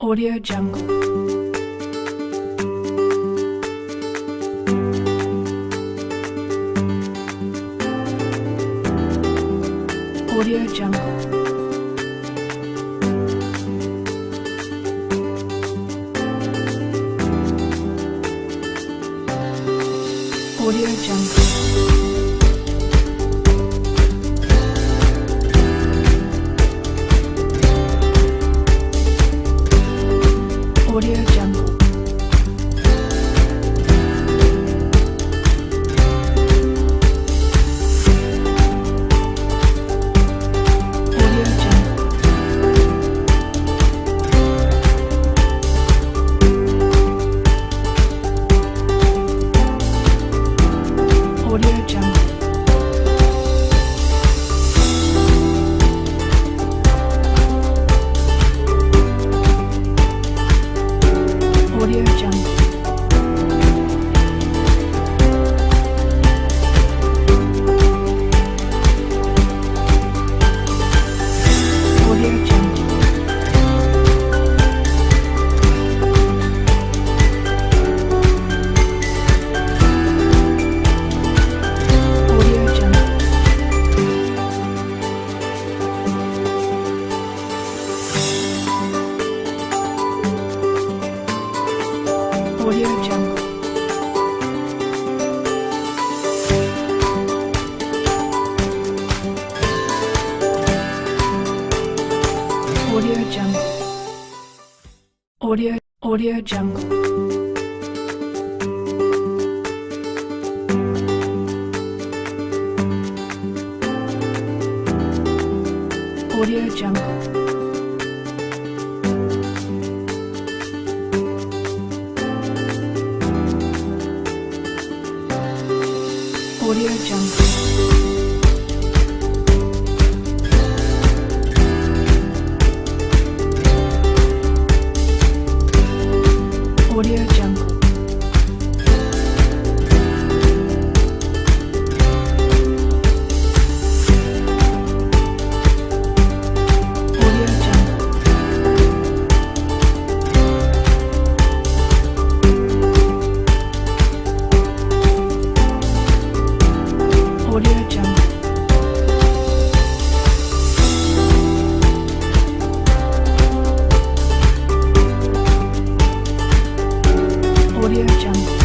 Audio Jungle. Audio Jungle. Audio Jungle. Audio Jungle. Audio Jungle. Audio Jungle. Audio Jungle. Audio Jungle. Audio Jungle. Audio Jungle. Audio Jungle. Audio Jungle. Audio Jungle. Audio Jungle. Audio Jungle. Audio Jungle. Audio Jungle. Audio Jungle.